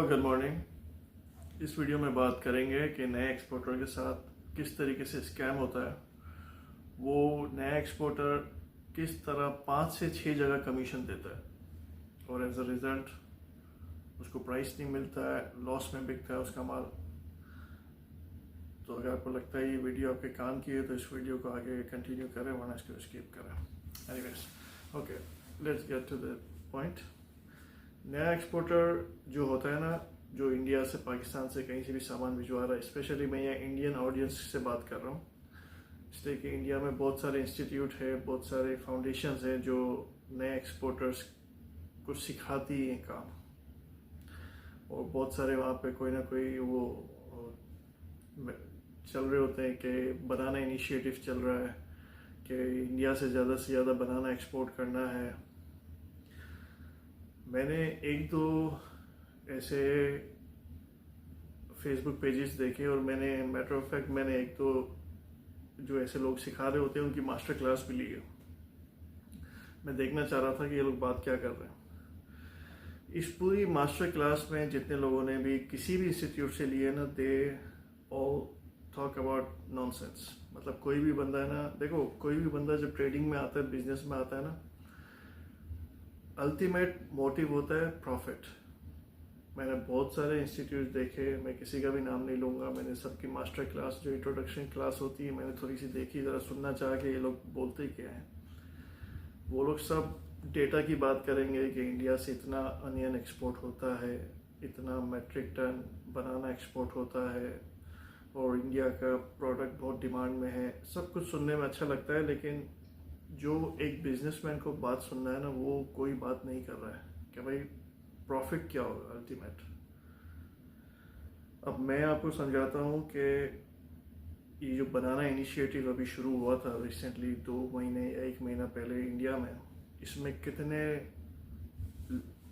Good morning. इस video में बात करेंगे कि नए एक्सपोर्टर के साथ किस तरीके से स्कैम होता है। वो नया एक्सपोर्टर किस तरह 5 से 6 जगह कमीशन देता है और एज अ रिजल्ट उसको प्राइस नहीं मिलता है, लॉस में बिकता है उसका माल। तो अगर आपको लगता है ये वीडियो आपके काम की है तो इस वीडियो को आगे कंटिन्यू करें, वरना इसको स्किप करें। Anyways, okay, let's get to the point. नया एक्सपोर्टर जो होता है ना, जो इंडिया से, पाकिस्तान से, कहीं से भी सामान भिजवा रहा है, स्पेशली मैं यहाँ इंडियन ऑडियंस से बात कर रहा हूँ, इसलिए कि इंडिया में बहुत सारे इंस्टीट्यूट है, बहुत सारे फाउंडेशंस हैं जो नए एक्सपोर्टर्स को सिखाती हैं काम, और बहुत सारे वहाँ पे कोई ना कोई वो चल रहे होते हैं कि बनाना इनिशिएटिव चल रहा है कि इंडिया से ज़्यादा बनाना एक्सपोर्ट करना है। मैंने एक दो ऐसे फेसबुक पेजेस देखे और मैंने मैटर ऑफ फैक्ट मैंने एक दो जो ऐसे लोग सिखा रहे होते हैं उनकी मास्टर क्लास भी ली है। मैं देखना चाह रहा था कि ये लोग बात क्या कर रहे हैं। इस पूरी मास्टर क्लास में जितने लोगों ने भी किसी भी इंस्टीट्यूट से लिए ना, they all talk about nonsense. मतलब कोई भी बंदा है ना, देखो कोई भी बंदा जब ट्रेडिंग में आता है, बिजनेस में आता है ना, अल्टीमेट मोटिव होता है प्रॉफिट। मैंने बहुत सारे इंस्टीट्यूट देखे, मैं किसी का भी नाम नहीं लूँगा, मैंने सबकी मास्टर क्लास जो इंट्रोडक्शन क्लास होती है मैंने थोड़ी सी देखी, ज़रा सुनना चाहा कि ये लोग बोलते क्या हैं। वो लोग सब डेटा की बात करेंगे कि इंडिया से इतना अनियन एक्सपोर्ट होता है, इतना मेट्रिक टन बनाना एक्सपोर्ट होता है, और इंडिया का प्रोडक्ट बहुत डिमांड में है। सब कुछ सुनने में अच्छा लगता है, लेकिन जो एक बिजनेसमैन को बात सुनना है ना, वो कोई बात नहीं कर रहा है कि भाई प्रॉफिट क्या होगा अल्टीमेट। अब मैं आपको समझाता हूँ कि ये जो बनाना इनिशिएटिव अभी शुरू हुआ था रिसेंटली, 2 महीने या 1 महीना पहले इंडिया में, इसमें कितने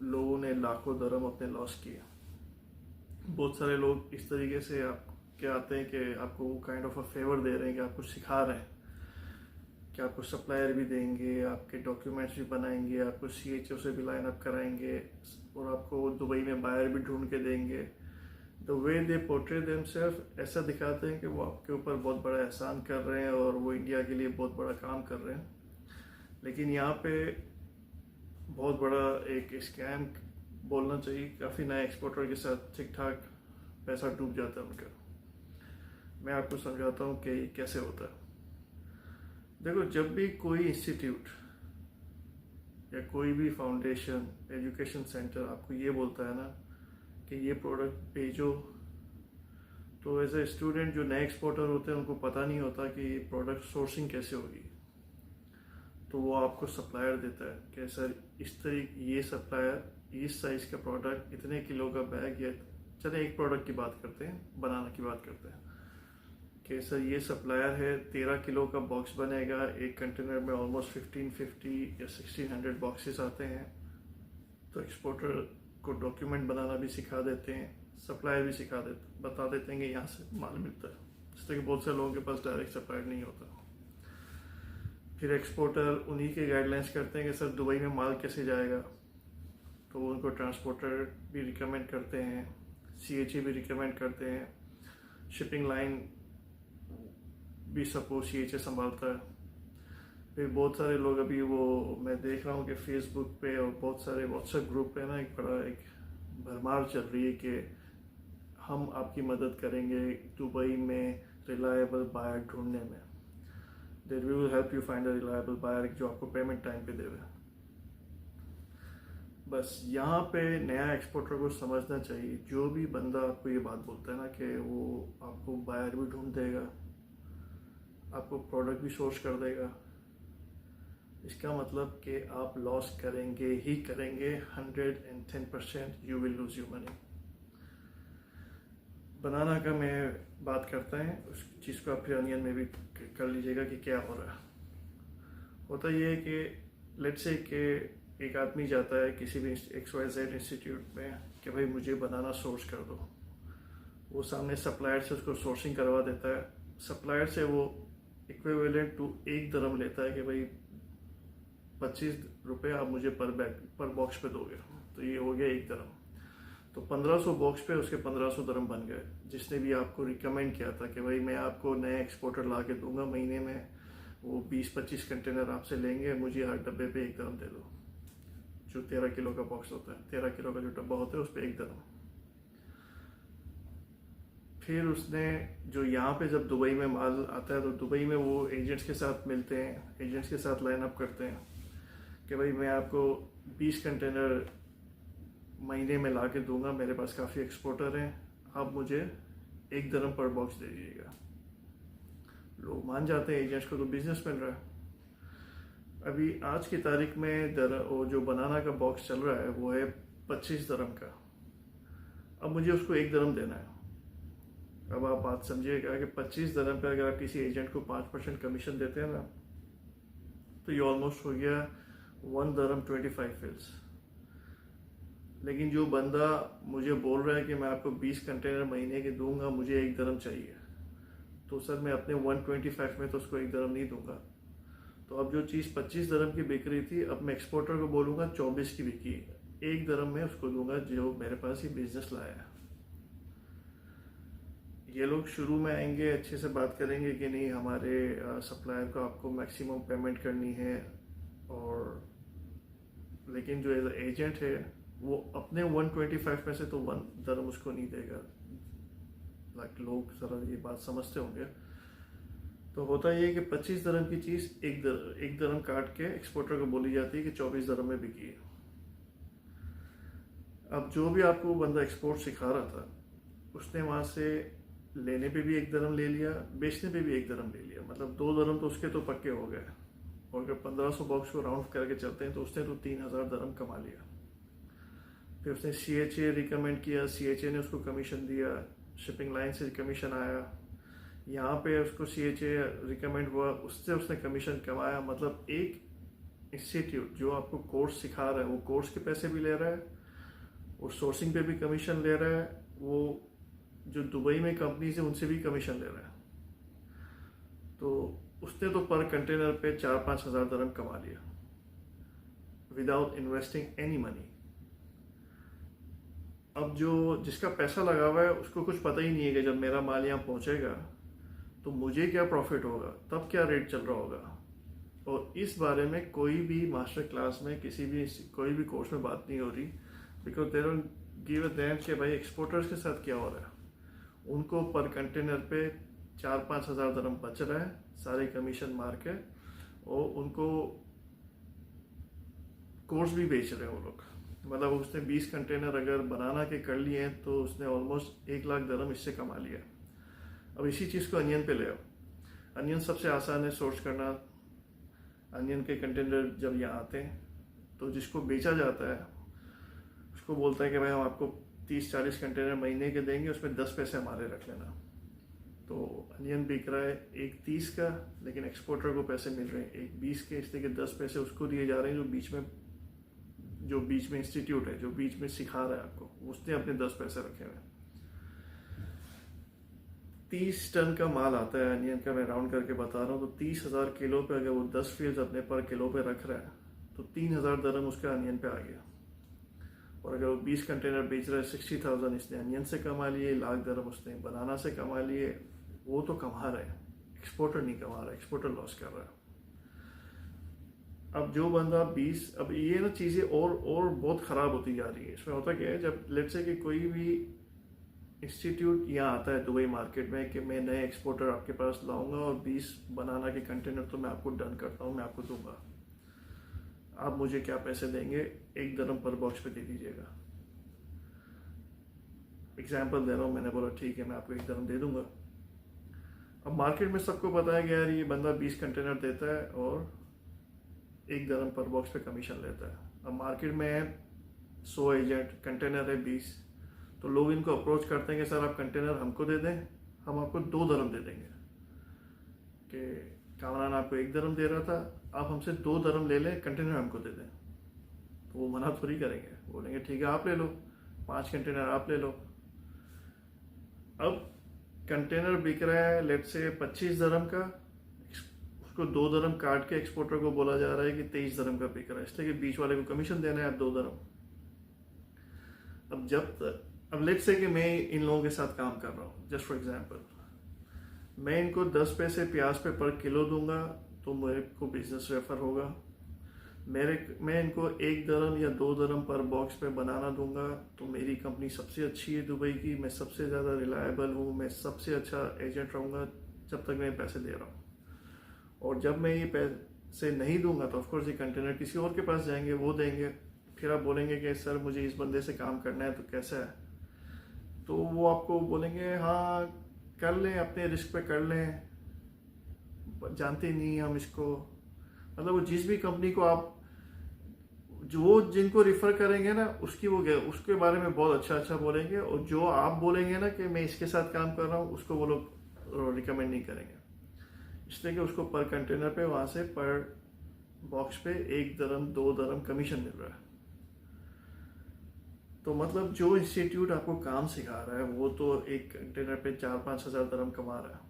लोगों ने लाखों दरम अपने लॉस किए। बहुत सारे लोग इस तरीके से आपके आते हैं कि आपको काइंड ऑफ अ फेवर दे रहे हैं, कि आपको सिखा रहे हैं कि आपको सप्लायर भी देंगे, आपके डॉक्यूमेंट्स भी बनाएंगे, आपको CHO से भी लाइन अप कराएंगे, और आपको दुबई में बायर भी ढूंढ के देंगे। The way they portray themselves, ऐसा दिखाते हैं कि वो आपके ऊपर बहुत बड़ा एहसान कर रहे हैं और वो इंडिया के लिए बहुत बड़ा काम कर रहे हैं। लेकिन यहाँ पे बहुत बड़ा एक स्कैम बोलना चाहिए, काफ़ी नए एक्सपोर्टर के साथ ठीक ठाक पैसा डूब जाता है उनका। मैं आपको समझाता हूँ कि कैसे होता है। देखो, जब भी कोई इंस्टीट्यूट या कोई भी फाउंडेशन, एजुकेशन सेंटर आपको ये बोलता है ना कि ये प्रोडक्ट भेजो, तो एज ए स्टूडेंट जो नए एक्सपोर्टर होते हैं उनको पता नहीं होता कि ये प्रोडक्ट सोर्सिंग कैसे होगी। तो वो आपको सप्लायर देता है कि सर इस तरीके, ये सप्लायर इस साइज़ का प्रोडक्ट, इतने किलो का बैग, या चले एक प्रोडक्ट की बात करते हैं, बनाना की बात करते हैं, कि सर ये सप्लायर है, 13 किलो का बॉक्स बनेगा, एक कंटेनर में ऑलमोस्ट 1550 या 1600 बॉक्सेस आते हैं। तो एक्सपोर्टर को डॉक्यूमेंट बनाना भी सिखा देते हैं, सप्लायर भी बता देते हैं कि यहाँ से माल मिलता है, इसलिए कि बहुत से लोगों के पास डायरेक्ट सप्लायर नहीं होता। फिर एक्सपोर्टर उन्हीं के गाइडलाइंस करते हैं कि सर दुबई में माल कैसे जाएगा, तो वो उनको ट्रांसपोर्टर भी रिकमेंड करते हैं, CHA भी रिकमेंड करते हैं, शिपिंग लाइन भी सपोज CHA संभालता है। फिर बहुत सारे लोग, अभी वो मैं देख रहा हूँ कि फेसबुक पे और बहुत सारे व्हाट्सएप ग्रुप पे ना एक बड़ा एक भरमार चल रही है कि हम आपकी मदद करेंगे दुबई में रिलायबल बायर ढूंढने में। That we will help you find a reliable buyer जो आपको पेमेंट टाइम पे देवे। बस यहाँ पे नया एक्सपोर्टर को समझना चाहिए, जो भी बंदा आपको ये बात बोलता है ना कि वो आपको बायर भी ढूंढ देगा, आपको प्रोडक्ट भी सोर्स कर देगा, इसका मतलब कि आप लॉस करेंगे ही करेंगे। 110% you will lose your money. बनाना का मैं बात करता है, उस चीज़ को आप फिर अनियन में भी कर लीजिएगा कि क्या हो रहा है। होता ये है कि लेट्स से कि एक आदमी जाता है किसी भी XYZ इंस्टीट्यूट में कि भाई मुझे बनाना सोर्स कर दो। वो सामने सप्लायर से उसको सोर्सिंग करवा देता है, सप्लायर से वो इक्विवेलेंट टू 1 दरम लेता है कि भाई 25 रुपये आप मुझे पर बॉक्स पे दोगे, तो ये हो गया 1 दरम। तो 1500 बॉक्स पे उसके 1500 दरम बन गए। जिसने भी आपको रिकमेंड किया था कि भाई मैं आपको नए एक्सपोर्टर ला के दूंगा महीने में, वो 20-25 कंटेनर आपसे लेंगे, मुझे हर डब्बे पे 1 दरम दे दो। जो 13 किलो का बॉक्स होता है, 13 किलो का जो डब्बा होता है उस पर 1 दरम। फिर उसने जो यहाँ पे जब दुबई में माल आता है तो दुबई में वो एजेंट्स के साथ मिलते हैं, एजेंट्स के साथ लाइन अप करते हैं कि भाई मैं आपको 20 कंटेनर महीने में ला के दूंगा, मेरे पास काफ़ी एक्सपोर्टर हैं, आप मुझे 1 दरम पर बॉक्स दे दीजिएगा। लोग मान जाते हैं, एजेंट्स को तो बिजनेस मिल रहा है। अभी आज की तारीख में वो जो बनाना का बॉक्स चल रहा है वो है 25 दरम का। अब मुझे उसको 1 दरम देना है। अब आप बात समझिएगा कि 25 दरम पे अगर आप किसी एजेंट को 5% कमीशन देते हैं ना, तो ये ऑलमोस्ट हो गया 1 दरम 25 फिल्स। लेकिन जो बंदा मुझे बोल रहा है कि मैं आपको 20 कंटेनर महीने के दूंगा, मुझे 1 दरम चाहिए, तो सर मैं अपने 125 में तो उसको 1 दरम नहीं दूंगा। तो अब जो चीज़ 25 दरम की बिक रही थी, अब मैं एक्सपोर्टर को बोलूँगा 24 की बिकी, 1 दरम में उसको दूंगा जो मेरे पास ही बिजनेस लाया है। ये लोग शुरू में आएंगे, अच्छे से बात करेंगे कि नहीं हमारे सप्लायर को आपको मैक्सिमम पेमेंट करनी है, और लेकिन जो एजेंट है वो अपने 125 में से तो 1 दरम उसको नहीं देगा। लोग ज़रा ये बात समझते होंगे। तो होता ये कि 25 दरम की चीज़ 1 दरम काट के एक्सपोर्टर को बोली जाती है कि 24 दरम में बिकी है। अब जो भी आपको बंदा एक्सपोर्ट सिखा रहा था, उसने वहाँ से लेने पे भी 1 दरम ले लिया, बेचने पे भी 1 दरम ले लिया, मतलब 2 दरम तो उसके तो पक्के हो गए। और अगर 1500 बॉक्स को राउंड करके चलते हैं तो उसने तो 3000 दरम कमा लिया। फिर उसने CHA रिकमेंड किया, CHA ने उसको कमीशन दिया, शिपिंग लाइन से कमीशन आया, यहाँ पे उसको CHA रिकमेंड हुआ, उससे उसने कमीशन कमाया। मतलब एक इंस्टीट्यूट जो आपको कोर्स सिखा रहा है वो कोर्स के पैसे भी ले रहा है और सोर्सिंग पे भी कमीशन ले रहा है, वो जो दुबई में कंपनीज है उनसे भी कमीशन ले रहा है। तो उसने तो पर कंटेनर पे 4-5 हज़ार दरम कमा लिया विदाउट इन्वेस्टिंग एनी मनी। अब जो जिसका पैसा लगा हुआ है उसको कुछ पता ही नहीं है कि जब मेरा माल यहाँ पहुँचेगा तो मुझे क्या प्रॉफिट होगा, तब क्या रेट चल रहा होगा। और इस बारे में कोई भी मास्टर क्लास में कोई भी कोर्स में बात नहीं हो रही, because they don't give a dam कि भाई एक्सपोर्टर्स के साथ क्या हो रहा है। उनको पर कंटेनर पे 4-5 हज़ार दरम बच रहा है सारे कमीशन मार के, और उनको कोर्स भी बेच रहे हैं वो लोग। मतलब उसने 20 कंटेनर अगर बनाना के कर लिए हैं तो उसने ऑलमोस्ट 1 लाख दरम इससे कमा लिया। अब इसी चीज़ को अनियन पे ले आओ। अनियन सबसे आसान है सोर्स करना। अनियन के कंटेनर जब यहाँ आते हैं तो जिसको बेचा जाता है उसको बोलता है कि भाई हम आपको 30-40 कंटेनर महीने के देंगे, उसमें 10 पैसे हमारे रख लेना। तो अनियन बिक रहा है 1.30 का, लेकिन एक्सपोर्टर को पैसे मिल रहे हैं 1.20 के, इसलिए कि 10 पैसे उसको दिए जा रहे हैं जो बीच में इंस्टीट्यूट है, जो बीच में सिखा रहा है आपको, उसने अपने 10 पैसे रखे हुए हैं। 30 टन का माल आता है अनियन का, मैं राउंड करके बता रहा हूँ। तो 30,000 किलो पे अगर वो 10 फील्ड अपने पर किलो पे रख रहा है तो 3,000 दरम उसका अनियन पे आ गया। और अगर वो 20 कंटेनर बेच रहा है 60,000 इसने अनियन से कमा लिए, 1 लाख दरम उसने बनाना से कमा लिए। वो तो कमा रहे हैं, एक्सपोर्टर नहीं कमा रहा, एक्सपोर्टर लॉस कर रहा है। अब जो बंदा 20, अब ये ना चीज़ें और बहुत ख़राब होती जा रही है। इसमें होता क्या है, जब लेट्स से कि कोई भी इंस्टीट्यूट यहाँ आता है दुबई मार्केट में कि मैं नए एक्सपोर्टर आपके पास लाऊंगा और 20 बनाना के कंटेनर तो मैं आपको डन करता हूँ, मैं आपको दूंगा, आप मुझे क्या पैसे देंगे, 1 दरम पर बॉक्स पे दे दीजिएगा। एग्जाम्पल दे रहा हूँ, मैंने बोला ठीक है मैं आपको 1 दरम दे दूंगा। अब मार्केट में सबको पता है कि यार ये बंदा 20 कंटेनर देता है और 1 दरम पर बॉक्स पे कमीशन लेता है। अब मार्केट में है 100 एजेंट, कंटेनर है 20, तो लोग इनको अप्रोच करते हैं कि सर आप कंटेनर हमको दे दें, हम आपको 2 दरम दे देंगे। कि कामरान आपको 1 दरम दे रहा था, आप हमसे 2 दरम ले लें, कंटेनर हमको दे दें। तो वो मना थोड़ी करेंगे, बोलेंगे ठीक है आप ले लो, 5 कंटेनर आप ले लो। अब कंटेनर बिक रहा है लेट से 25 दरम का, उसको 2 दरम काट के एक्सपोर्टर को बोला जा रहा है कि 23 दरम का बिक रहा है, इसलिए कि बीच वाले को कमीशन देना है 2 दरम। अब लेट्स से कि मैं इन लोगों के साथ काम कर रहा हूँ, जस्ट फॉर एग्जांपल, मैं इनको 10 पैसे प्याज पे पर किलो दूंगा तो मेरे को बिजनेस रेफर होगा। मैं इनको 1 दरम या 2 दरम पर बॉक्स पे बनाना दूंगा तो मेरी कंपनी सबसे अच्छी है दुबई की, मैं सबसे ज़्यादा रिलायबल हूँ, मैं सबसे अच्छा एजेंट रहूँगा जब तक मैं पैसे दे रहा हूँ। और जब मैं ये पैसे नहीं दूंगा तो ऑफकोर्स ये कंटेनर किसी और के पास जाएंगे, वो देंगे, फिर आप बोलेंगे कि सर मुझे इस बंदे से काम करना है तो कैसा है, तो वो आपको बोलेंगे हाँ कर लें, अपने रिस्क पे कर लें, जानते नहीं हम इसको। मतलब वो जिस भी कंपनी को आप जो जिनको रिफर करेंगे ना उसके बारे में बहुत अच्छा बोलेंगे, और जो आप बोलेंगे ना कि मैं इसके साथ काम कर रहा हूँ उसको वो लोग रिकमेंड नहीं करेंगे, इसलिए कि उसको पर कंटेनर पे वहां से पर बॉक्स पे 1 दरम 2 दरम कमीशन मिल रहा है। तो मतलब जो इंस्टीट्यूट आपको काम सिखा रहा है वो तो एक कंटेनर पे 4-5 हज़ार दरम कमा रहा है,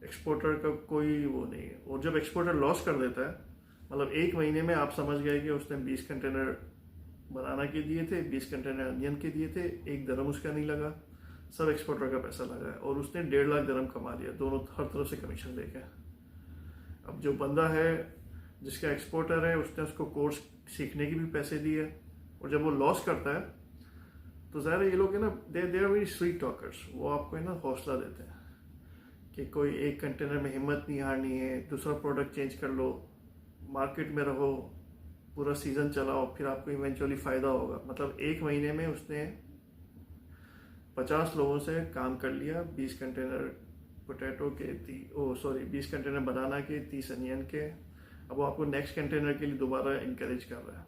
एक्सपोर्टर का कोई वो नहीं है। और जब एक्सपोर्टर लॉस कर देता है, मतलब 1 महीने में आप समझ गए कि उसने 20 कंटेनर बनाना के दिए थे, 20 कंटेनर अनियन के दिए थे, 1 दरम उसका नहीं लगा, सब एक्सपोर्टर का पैसा लगा है, और उसने 1.5 लाख दरम कमा लिया दोनों हर तरफ से कमीशन लेके। अब जो बंदा है जिसका एक्सपोर्टर है उसने उसको कोर्स सीखने के भी पैसे दिए, और जब वो लॉस करता है तो ज़ाहिर ये लोग है ना, they are very sweet talkers, वो आपको है ना हौसला देते हैं कि कोई एक कंटेनर में हिम्मत नहीं हारनी है, दूसरा प्रोडक्ट चेंज कर लो, मार्केट में रहो, पूरा सीजन चलाओ, फिर आपको इवेंचुअली फ़ायदा होगा। मतलब 1 महीने में उसने 50 लोगों से काम कर लिया, 20 कंटेनर पोटैटो के 20 कंटेनर बनाना के, 30 अनियन के। अब वो आपको नेक्स्ट कंटेनर के लिए दोबारा इंकरेज कर रहा है,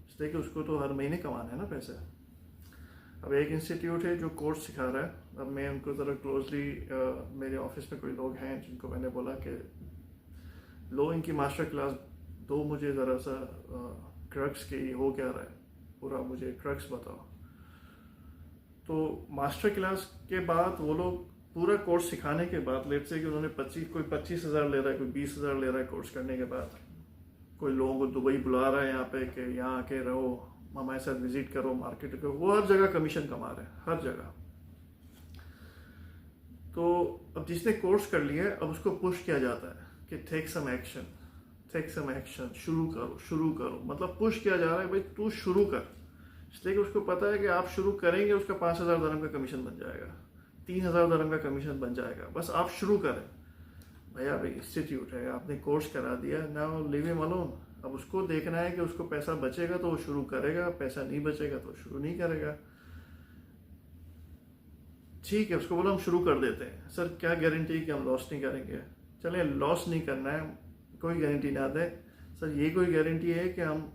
इसलिए कि उसको तो हर महीने कमाना है ना पैसे। अब एक इंस्टीट्यूट है जो कोर्स सिखा रहा है, अब मैं उनको ज़रा क्लोजली, मेरे ऑफिस में कोई लोग हैं जिनको मैंने बोला कि लो इनकी मास्टर क्लास दो, मुझे ज़रा सा क्रक्स के ये हो क्या रहा है पूरा, मुझे क्रक्स बताओ। तो मास्टर क्लास के बाद वो लोग पूरा कोर्स सिखाने के बाद, लेट्स से कि उन्होंने कोई 25,000 ले रहा है, कोई 20,000 ले रहा है कोर्स करने के बाद, कोई लोगों को दुबई बुला रहा है यहाँ पे कि यहाँ आके रहो, हमारे साथ विजिट करो, मार्केट करो, वो हर जगह कमीशन कमा रहे हैं, हर जगह। तो अब जिसने कोर्स कर लिया है अब उसको पुश किया जाता है कि टेक सम एक्शन, शुरू करो, मतलब पुश किया जा रहा है भाई तू शुरू कर, इसलिए कि उसको पता है कि आप शुरू करेंगे उसका 5,000 दरम का कमीशन बन जाएगा, 3,000 दरम का कमीशन बन जाएगा, बस आप शुरू करें। भैया भाई इंस्टीट्यूट है, आपने कोर्स करा दिया, नाउ लिव हिम अलोन। अब उसको देखना है कि उसको पैसा बचेगा तो वो शुरू करेगा, पैसा नहीं बचेगा तो शुरू नहीं करेगा। ठीक है, उसको बोला हम शुरू कर देते हैं, सर क्या गारंटी कि हम लॉस नहीं करेंगे? चले लॉस नहीं करना है, कोई गारंटी ना दे सर, ये कोई गारंटी है कि हम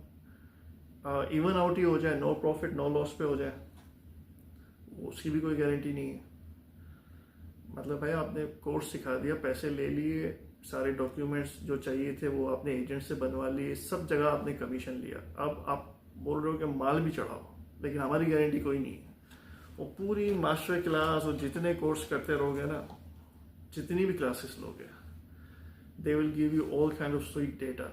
इवन आउट ही हो जाए, नो प्रॉफिट नो लॉस पे हो जाए? उसकी भी कोई गारंटी नहीं है। मतलब भाई आपने कोर्स सिखा दिया, पैसे ले लिए, सारे डॉक्यूमेंट्स जो चाहिए थे वो आपने एजेंट से बनवा लिए, सब जगह आपने कमीशन लिया, अब आप बोल रहे हो कि माल भी चढ़ाओ, लेकिन हमारी गारंटी कोई नहीं है। वो पूरी मास्टर क्लास और जितने कोर्स करते रहोगे ना, जितनी भी क्लासेस लोगे, they will give you all kind of sweet data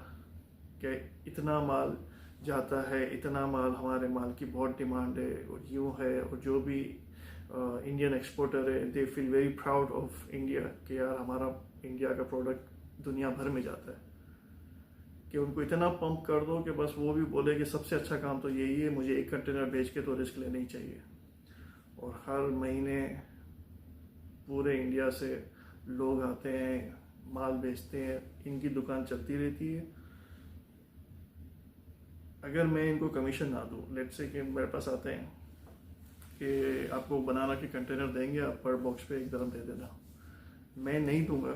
कि इतना माल जाता है, इतना माल, हमारे माल की बहुत डिमांड है, और यूँ है, और जो भी इंडियन एक्सपोर्टर है they feel very proud of India कि यार हमारा इंडिया का प्रोडक्ट दुनिया भर में जाता है, कि उनको इतना पंप कर दो कि बस वो भी बोले कि सबसे अच्छा काम तो यही है, मुझे 1 कंटेनर बेच के तो रिस्क लेना ही चाहिए। और हर महीने पूरे इंडिया से लोग आते हैं, माल बेचते हैं, इनकी दुकान चलती रहती है। अगर मैं इनको कमीशन ना दूँ, लेट्स से कि मेरे पास आते हैं कि आपको बनाना के कंटेनर देंगे, आप पर बॉक्स पे 1 दरम दे देना, मैं नहीं दूंगा,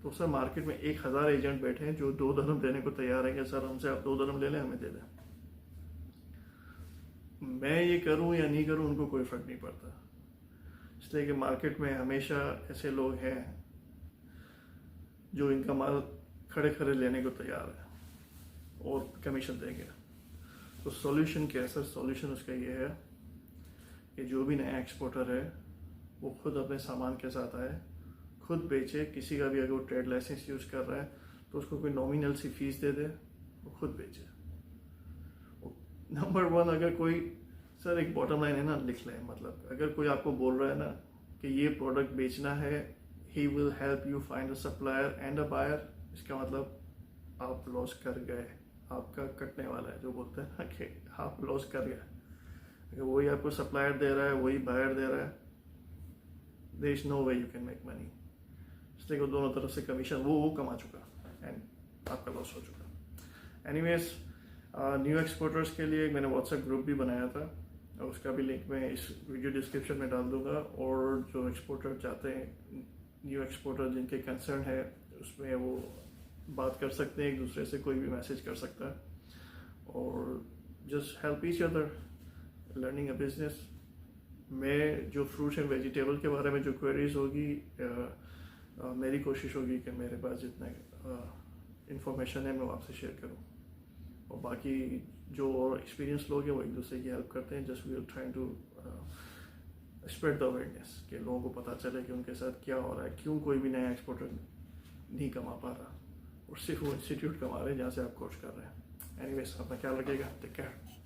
तो सर मार्केट में 1,000 एजेंट बैठे हैं जो 2 दरम देने को तैयार है कि सर हमसे आप 2 दरम ले लें, हमें दे दें। मैं ये करूं या नहीं करूं उनको कोई फर्क नहीं पड़ता, इसलिए कि मार्केट में हमेशा ऐसे लोग हैं जो इनका माल खड़े खड़े लेने को तैयार है और कमीशन देंगे। तो सॉल्यूशन क्या है सर? सॉल्यूशन उसका ये है कि जो भी नया एक्सपोर्टर है वो खुद अपने सामान के साथ आए, खुद बेचे, किसी का भी अगर वो ट्रेड लाइसेंस यूज़ कर रहा है तो उसको कोई नॉमिनल सी फीस दे दे, वो खुद बेचे। नंबर 1, अगर कोई सर एक बॉटम लाइन है ना, लिख लें, मतलब अगर कोई आपको बोल रहा है ना कि ये प्रोडक्ट बेचना है, he will help you find a supplier and a buyer, इसका मतलब आप लॉस कर गए, आपका कटने वाला है। जो बोलते हैं ना कि आप लॉस कर गए, अगर वही आपको सप्लायर दे रहा है, वही बायर दे रहा है, there is no way you can make money. इसलिए वो दोनों तरफ से कमीशन वो कमा चुका एंड आपका लॉस हो चुका। एनीवेज, न्यू एक्सपोर्टर्स के लिए मैंने व्हाट्सएप ग्रुप भी बनाया था, और उसका भी लिंक मैं इस वीडियो डिस्क्रिप्शन में डाल दूंगा। और जो एक्सपोर्टर चाहते हैं, न्यू एक्सपोर्टर जिनके कंसर्न है, उसमें वो बात कर सकते हैं, एक दूसरे से कोई भी मैसेज कर सकता है और just help each other learning a business. मैं जो फ्रूट्स एंड वेजिटेबल के बारे में जो क्वेरीज होगी, मेरी कोशिश होगी कि मेरे पास जितना इंफॉर्मेशन है मैं वो आपसे शेयर करूं, और बाकी जो और एक्सपीरियंस लोग हैं वो एक दूसरे की हेल्प करते हैं। Just we are trying to spread the awareness, कि लोगों को पता चले कि उनके साथ क्या हो रहा है, क्यों कोई भी नया एक्सपोर्टर नहीं कमा पा रहा, और सिर्फ वो इंस्टीट्यूट कमा रहे हैं जहाँ से आप कोर्स कर रहे हैं। एनीवेज, अपना ख्याल रखिएगा, टेक केयर।